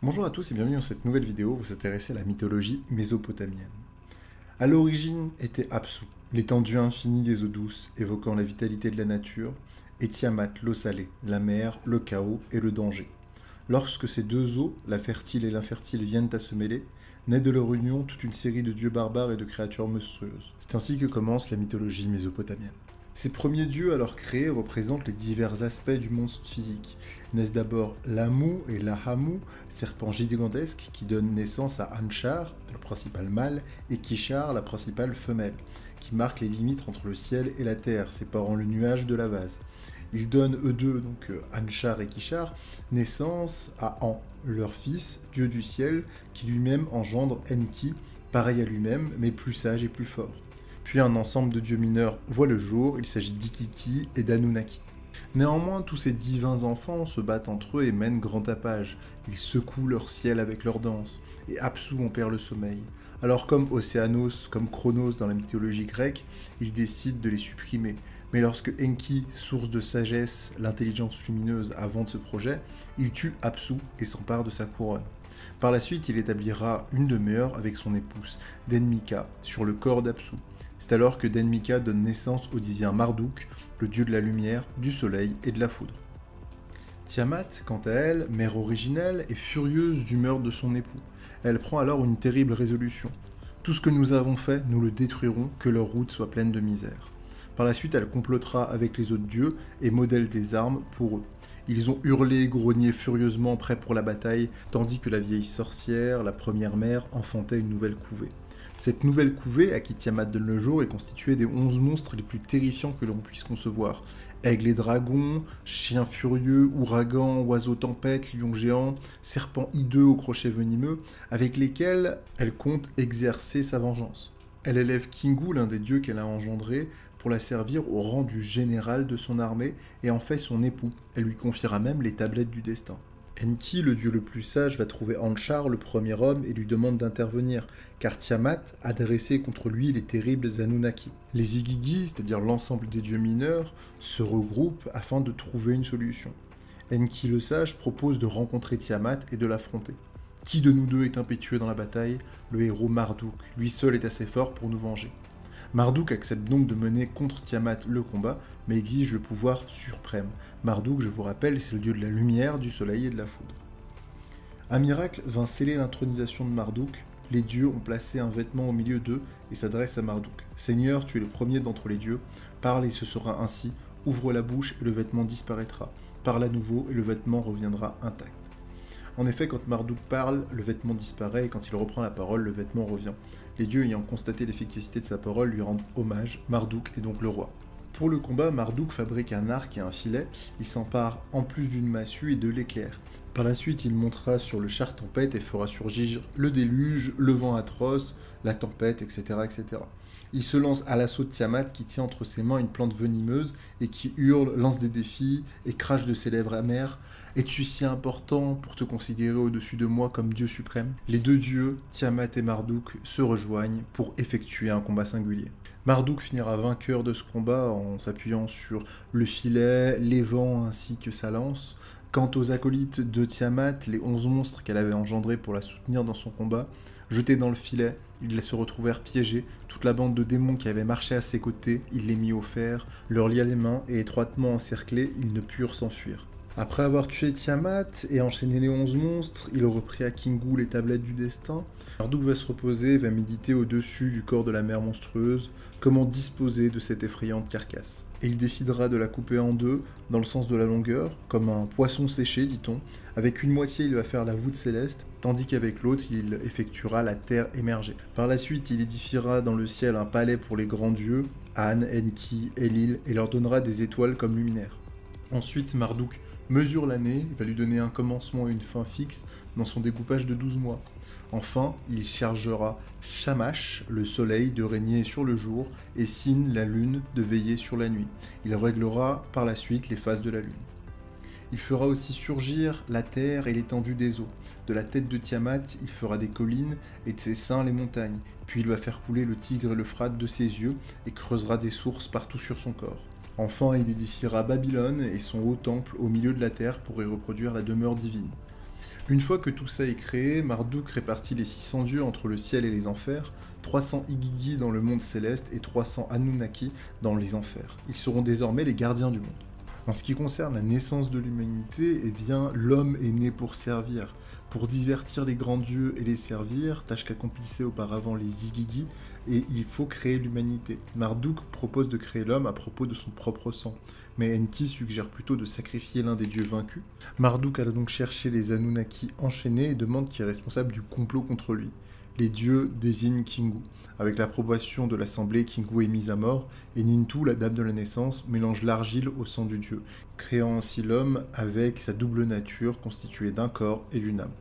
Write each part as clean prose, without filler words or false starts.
Bonjour à tous et bienvenue dans cette nouvelle vidéo où vous s'intéressez à la mythologie mésopotamienne. À l'origine était Apsu, l'étendue infinie des eaux douces évoquant la vitalité de la nature, et Tiamat, l'eau salée, la mer, le chaos et le danger. Lorsque ces deux eaux, la fertile et l'infertile, viennent à se mêler, naît de leur union toute une série de dieux barbares et de créatures monstrueuses. C'est ainsi que commence la mythologie mésopotamienne. Ces premiers dieux alors créés représentent les divers aspects du monde physique. Naissent d'abord l'Amu et l'Ahamu, serpents gigantesques qui donnent naissance à Anshar, le principal mâle, et Kishar, la principale femelle, qui marquent les limites entre le ciel et la terre, séparant le nuage de la vase. Ils donnent eux deux, donc Anshar et Kishar, naissance à An, leur fils, dieu du ciel, qui lui-même engendre Enki, pareil à lui-même, mais plus sage et plus fort. Puis un ensemble de dieux mineurs voit le jour, il s'agit d'Ikiki et d'Anunnaki. Néanmoins, tous ces divins enfants se battent entre eux et mènent grand tapage. Ils secouent leur ciel avec leur danse, et Apsu en perd le sommeil. Alors comme Océanos, comme Chronos dans la mythologie grecque, il décide de les supprimer. Mais lorsque Enki, source de sagesse, l'intelligence lumineuse invente ce projet, il tue Apsu et s'empare de sa couronne. Par la suite, il établira une demeure avec son épouse, Denmika, sur le corps d'Apsu. C'est alors que Denmika donne naissance au divin Marduk, le dieu de la lumière, du soleil et de la foudre. Tiamat, quant à elle, mère originelle, est furieuse du meurtre de son époux. Elle prend alors une terrible résolution. Tout ce que nous avons fait, nous le détruirons, que leur route soit pleine de misère. Par la suite, elle complotera avec les autres dieux et modèle des armes pour eux. Ils ont hurlé, grogné furieusement, prêts pour la bataille, tandis que la vieille sorcière, la première mère, enfantait une nouvelle couvée. Cette nouvelle couvée, à qui Tiamat donne le jour, est constituée des 11 monstres les plus terrifiants que l'on puisse concevoir. Aigles et dragons, chiens furieux, ouragans, oiseaux tempêtes, lions géants, serpents hideux aux crochets venimeux, avec lesquels elle compte exercer sa vengeance. Elle élève Kingu, l'un des dieux qu'elle a engendré, pour la servir au rang du général de son armée, et en fait son époux. Elle lui confiera même les tablettes du destin. Enki, le dieu le plus sage, va trouver Anshar, le premier homme, et lui demande d'intervenir, car Tiamat a dressé contre lui les terribles Anunnaki. Les Igigi, c'est-à-dire l'ensemble des dieux mineurs, se regroupent afin de trouver une solution. Enki le sage propose de rencontrer Tiamat et de l'affronter. Qui de nous deux est impétueux dans la bataille? Le héros Marduk, lui seul est assez fort pour nous venger. Marduk accepte donc de mener contre Tiamat le combat, mais exige le pouvoir suprême. Marduk, je vous rappelle, c'est le dieu de la lumière, du soleil et de la foudre. Un miracle vint sceller l'intronisation de Marduk. Les dieux ont placé un vêtement au milieu d'eux et s'adressent à Marduk. Seigneur, tu es le premier d'entre les dieux, parle et ce sera ainsi, ouvre la bouche et le vêtement disparaîtra. Parle à nouveau et le vêtement reviendra intact. En effet, quand Marduk parle, le vêtement disparaît et quand il reprend la parole, le vêtement revient. Les dieux ayant constaté l'efficacité de sa parole lui rendent hommage, Marduk est donc le roi. Pour le combat, Marduk fabrique un arc et un filet, il s'empare en plus d'une massue et de l'éclair. Par la suite, il montera sur le char tempête et fera surgir le déluge, le vent atroce, la tempête, etc. etc. Il se lance à l'assaut de Tiamat qui tient entre ses mains une plante venimeuse et qui hurle, lance des défis et crache de ses lèvres amères. Es-tu si important pour te considérer au-dessus de moi comme Dieu suprême? Les deux dieux, Tiamat et Marduk, se rejoignent pour effectuer un combat singulier. Marduk finira vainqueur de ce combat en s'appuyant sur le filet, les vents ainsi que sa lance. Quant aux acolytes de Tiamat, les 11 monstres qu'elle avait engendrés pour la soutenir dans son combat, jetés dans le filet, ils se retrouvèrent piégés, toute la bande de démons qui avait marché à ses côtés, il les mit au fer, leur lia les mains et étroitement encerclés, ils ne purent s'enfuir. Après avoir tué Tiamat et enchaîné les 11 monstres, il reprit à Kingu les tablettes du destin. Marduk va se reposer, va méditer au-dessus du corps de la mer monstrueuse, comment disposer de cette effrayante carcasse. Et il décidera de la couper en deux, dans le sens de la longueur, comme un poisson séché, dit-on. Avec une moitié, il va faire la voûte céleste, tandis qu'avec l'autre, il effectuera la terre émergée. Par la suite, il édifiera dans le ciel un palais pour les grands dieux, An, Enki, Enlil, et leur donnera des étoiles comme luminaires. Ensuite, Marduk mesure l'année, il va lui donner un commencement et une fin fixe dans son découpage de 12 mois. Enfin, il chargera Shamash, le soleil, de régner sur le jour, et Sin, la lune, de veiller sur la nuit. Il réglera par la suite les phases de la lune. Il fera aussi surgir la terre et l'étendue des eaux. De la tête de Tiamat, il fera des collines, et de ses seins les montagnes. Puis il va faire couler le Tigre et l'Euphrate de ses yeux, et creusera des sources partout sur son corps. Enfin, il édifiera Babylone et son haut temple au milieu de la terre pour y reproduire la demeure divine. Une fois que tout ça est créé, Marduk répartit les 600 dieux entre le ciel et les enfers, 300 Igigi dans le monde céleste et 300 Anunnaki dans les enfers. Ils seront désormais les gardiens du monde. En ce qui concerne la naissance de l'humanité, eh bien, l'homme est né pour servir. Pour divertir les grands dieux et les servir, tâche qu'accomplissaient auparavant les Igigi, et il faut créer l'humanité. Marduk propose de créer l'homme à propos de son propre sang, mais Enki suggère plutôt de sacrifier l'un des dieux vaincus. Marduk a donc cherché les Anunnaki enchaînés et demande qui est responsable du complot contre lui. Les dieux désignent Kingu. Avec l'approbation de l'assemblée, Kingu est mise à mort, et Nintu, la dame de la naissance, mélange l'argile au sang du dieu, créant ainsi l'homme avec sa double nature constituée d'un corps et d'une âme.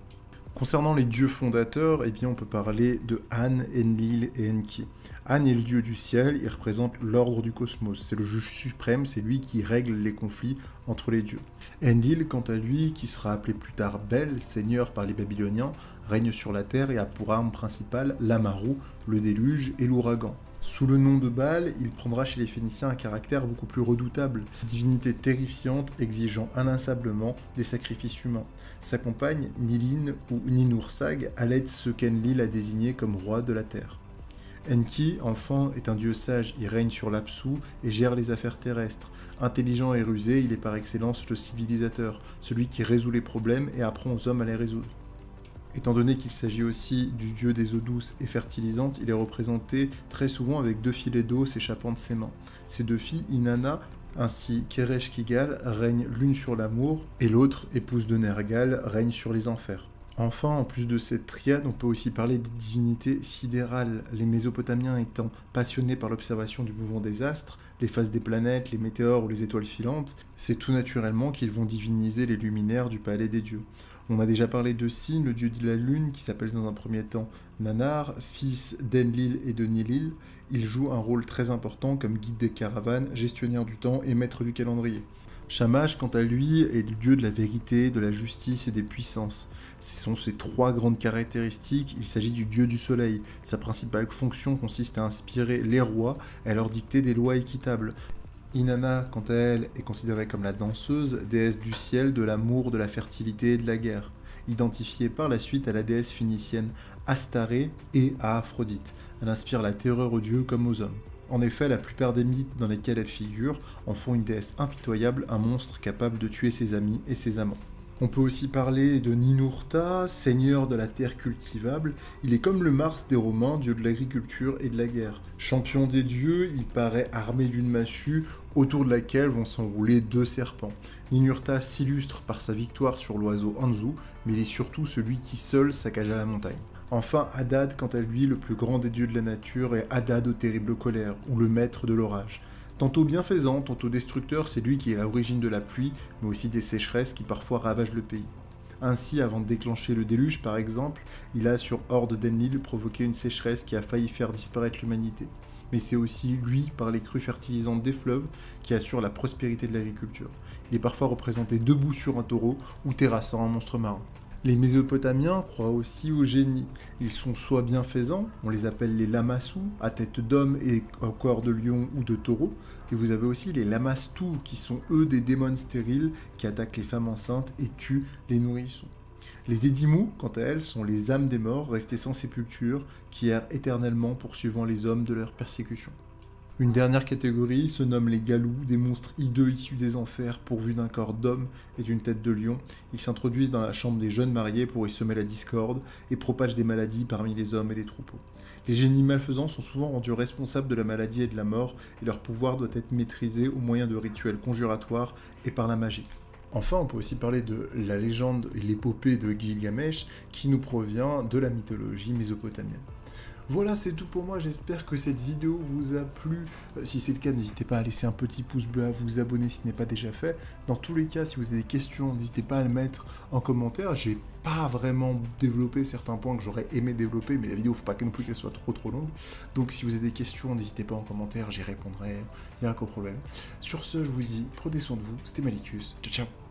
Concernant les dieux fondateurs, eh bien on peut parler de An, Enlil et Enki. An est le dieu du ciel, il représente l'ordre du cosmos, c'est le juge suprême, c'est lui qui règle les conflits entre les dieux. Enlil, quant à lui, qui sera appelé plus tard Bel, seigneur par les Babyloniens, règne sur la terre et a pour arme principale l'Amaru, le déluge et l'ouragan. Sous le nom de Baal, il prendra chez les Phéniciens un caractère beaucoup plus redoutable, divinité terrifiante exigeant inlassablement des sacrifices humains. Sa compagne, Nilin ou Ninursag, allait être ce qu'Enlil a désigné comme roi de la terre. Enki, enfin, est un dieu sage, il règne sur l'Apsu et gère les affaires terrestres. Intelligent et rusé, il est par excellence le civilisateur, celui qui résout les problèmes et apprend aux hommes à les résoudre. Étant donné qu'il s'agit aussi du dieu des eaux douces et fertilisantes, il est représenté très souvent avec 2 filets d'eau s'échappant de ses mains. Ces 2 filles, Inanna ainsi qu'Eresh Kigal, règnent l'une sur l'amour, et l'autre, épouse de Nergal, règne sur les enfers. Enfin, en plus de cette triade, on peut aussi parler des divinités sidérales, les Mésopotamiens étant passionnés par l'observation du mouvement des astres, les phases des planètes, les météores ou les étoiles filantes, c'est tout naturellement qu'ils vont diviniser les luminaires du palais des dieux. On a déjà parlé de Sin, le dieu de la lune, qui s'appelle dans un premier temps Nanar, fils d'Enlil et de Nilil. Il joue un rôle très important comme guide des caravanes, gestionnaire du temps et maître du calendrier. Shamash, quant à lui, est le dieu de la vérité, de la justice et des puissances. Ce sont ses 3 grandes caractéristiques. Il s'agit du dieu du soleil. Sa principale fonction consiste à inspirer les rois et à leur dicter des lois équitables. Inanna, quant à elle, est considérée comme la danseuse, déesse du ciel, de l'amour, de la fertilité et de la guerre, identifiée par la suite à la déesse phénicienne Astaré et à Aphrodite. Elle inspire la terreur aux dieux comme aux hommes. En effet, la plupart des mythes dans lesquels elle figure en font une déesse impitoyable, un monstre capable de tuer ses amis et ses amants. On peut aussi parler de Ninurta, seigneur de la terre cultivable. Il est comme le Mars des Romains, dieu de l'agriculture et de la guerre. Champion des dieux, il paraît armé d'une massue autour de laquelle vont s'enrouler 2 serpents. Ninurta s'illustre par sa victoire sur l'oiseau Anzu, mais il est surtout celui qui seul saccagea la montagne. Enfin, Hadad, quant à lui, le plus grand des dieux de la nature, est Hadad aux terribles colères, ou le maître de l'orage. Tantôt bienfaisant, tantôt destructeur, c'est lui qui est à l'origine de la pluie, mais aussi des sécheresses qui parfois ravagent le pays. Ainsi, avant de déclencher le déluge par exemple, il a sur Horde d'Enlil provoqué une sécheresse qui a failli faire disparaître l'humanité. Mais c'est aussi lui, par les crues fertilisantes des fleuves, qui assure la prospérité de l'agriculture. Il est parfois représenté debout sur un taureau ou terrassant un monstre marin. Les Mésopotamiens croient aussi aux génies. Ils sont soit bienfaisants, on les appelle les Lamassu, à tête d'homme et au corps de lion ou de taureau, et vous avez aussi les Lamastu, qui sont eux des démons stériles qui attaquent les femmes enceintes et tuent les nourrissons. Les Edimu, quant à elles, sont les âmes des morts restés sans sépulture, qui errent éternellement poursuivant les hommes de leur persécution. Une dernière catégorie se nomme les Galous, des monstres hideux issus des enfers pourvus d'un corps d'homme et d'une tête de lion. Ils s'introduisent dans la chambre des jeunes mariés pour y semer la discorde et propagent des maladies parmi les hommes et les troupeaux. Les génies malfaisants sont souvent rendus responsables de la maladie et de la mort, et leur pouvoir doit être maîtrisé au moyen de rituels conjuratoires et par la magie. Enfin, on peut aussi parler de la légende et l'épopée de Gilgamesh qui nous provient de la mythologie mésopotamienne. Voilà, c'est tout pour moi, j'espère que cette vidéo vous a plu. Si c'est le cas, n'hésitez pas à laisser un petit pouce bleu, à vous abonner si ce n'est pas déjà fait. Dans tous les cas, si vous avez des questions, n'hésitez pas à le mettre en commentaire. J'ai pas vraiment développé certains points que j'aurais aimé développer, mais la vidéo, faut pas non plus qu'elle soit trop longue. Donc si vous avez des questions, n'hésitez pas en commentaire, j'y répondrai, il n'y a aucun problème. Sur ce, je vous dis, prenez soin de vous, c'était Malicus, ciao ciao.